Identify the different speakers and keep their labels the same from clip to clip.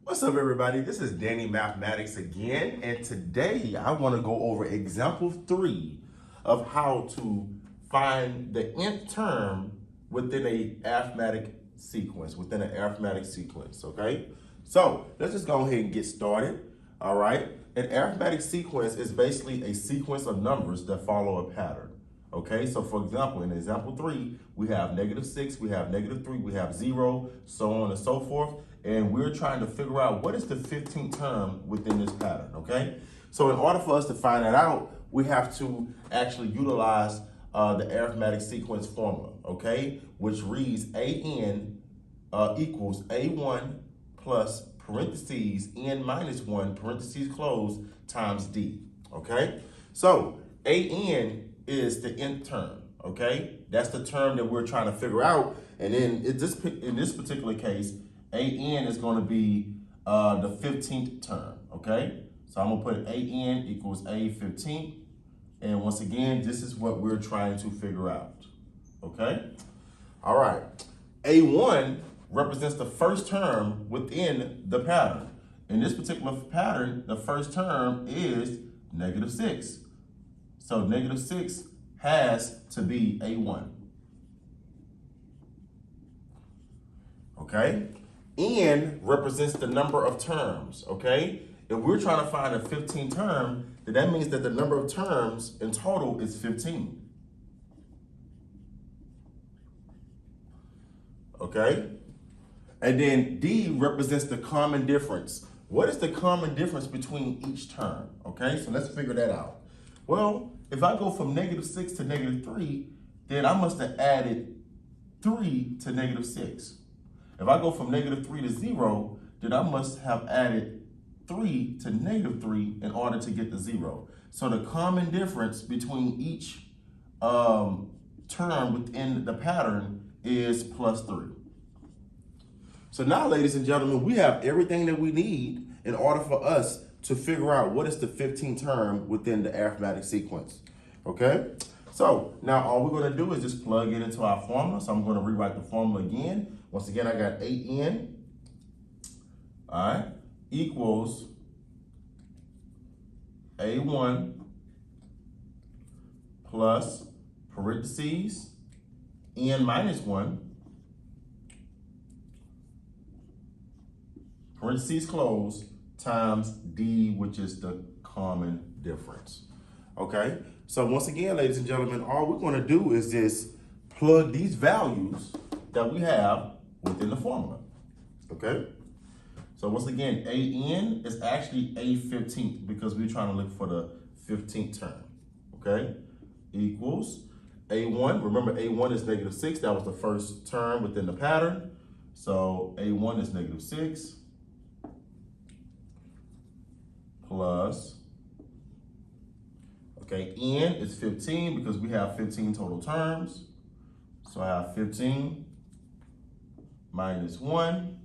Speaker 1: What's up, everybody? This is Danny Mathematics again, and today I want to go over example 3 of how to find the nth term within a arithmetic sequence, okay? So let's just go ahead and get started, all right? An arithmetic sequence is basically a sequence of numbers that follow a pattern. Okay, so for example, in example 3, we have -6, we have -3, we have 0, so on and so forth. And we're trying to figure out what is the 15th term within this pattern, okay? So in order for us to find that out, we have to actually utilize the arithmetic sequence formula, okay? Which reads AN equals A1 plus parentheses N minus 1, parentheses closed, times D, okay? So AN is the nth term, okay? That's the term that we're trying to figure out. And then in this particular case, AN is going to be the 15th term, okay? So I'm going to put AN equals A15. And once again, this is what we're trying to figure out, okay? All right. A1 represents the first term within the pattern. In this particular pattern, the first term is -6. So -6 has to be A1. Okay? N represents the number of terms, okay? If we're trying to find a 15th term, then that means that the number of terms in total is 15. Okay? And then D represents the common difference. What is the common difference between each term? Okay, so let's figure that out. Well, if I go from -6 to -3, then I must have added 3 to -6. If I go from -3 to 0, then I must have added 3 to -3 in order to get the 0. So the common difference between each term within the pattern is +3. So now, ladies and gentlemen, we have everything that we need in order for us to figure out what is the 15th term within the arithmetic sequence, okay? So now all we're going to do is just plug it into our formula. So I'm going to rewrite the formula again. Once again, I got AN, all right, equals A1 plus parentheses N minus 1, parentheses closed, times D, which is the common difference. Okay, so once again, ladies and gentlemen, all we're going to do is just plug these values that we have within the formula. Okay, so once again, AN is actually A15th because we're trying to look for the 15th term. Okay, equals A1. Remember, A1 is -6. That was the first term within the pattern. So A1 is -6. Plus, okay, N is 15 because we have 15 total terms. So I have 15 minus 1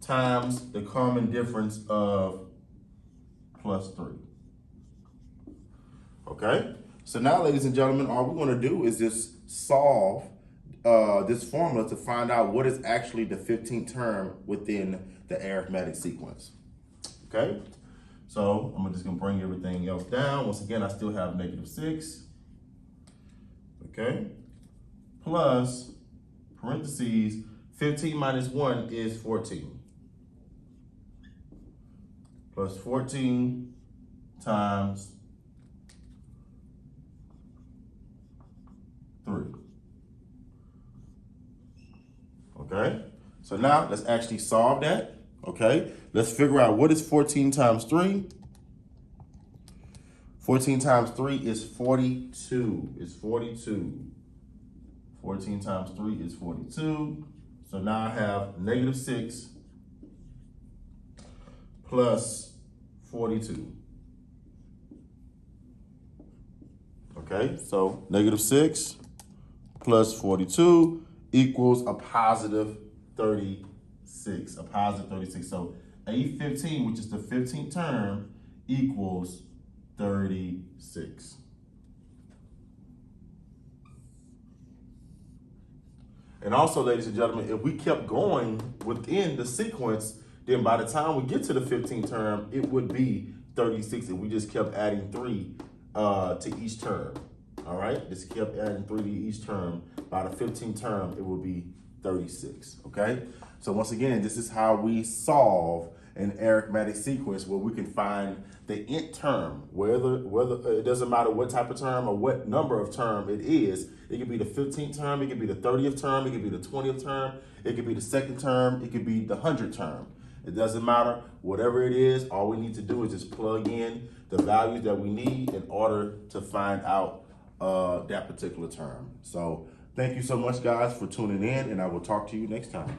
Speaker 1: times the common difference of +3. Okay, so now, ladies and gentlemen, all we're going to do is just solve this formula to find out what is actually the 15th term within the arithmetic sequence. Okay. So I'm just gonna bring everything else down. Once again, I still have -6, okay? Plus, parentheses, 15 minus 1 is 14. Plus 14 times 3. Okay? So now let's actually solve that. Okay, let's figure out what is 14 times 3. 14 times 3 is 42. It's 42. 14 times 3 is 42. So now I have -6 plus 42. Okay, so -6 plus 42 equals a +36. A +36. So A15, which is the 15th term, equals 36. And also, ladies and gentlemen, if we kept going within the sequence, then by the time we get to the 15th term, it would be 36, and we just kept adding 3 to each term. All right, just kept adding 3 to each term. By the 15th term, it will be 36, okay? So once again, this is how we solve an arithmetic sequence where we can find the nth term, whether it doesn't matter what type of term or what number of term it is. It could be the 15th term, it could be the 30th term, it could be the 20th term, it could be the 2nd term, it could be the 100th term. It doesn't matter. Whatever it is, all we need to do is just plug in the values that we need in order to find out that particular term. So thank you so much, guys, for tuning in, and I will talk to you next time.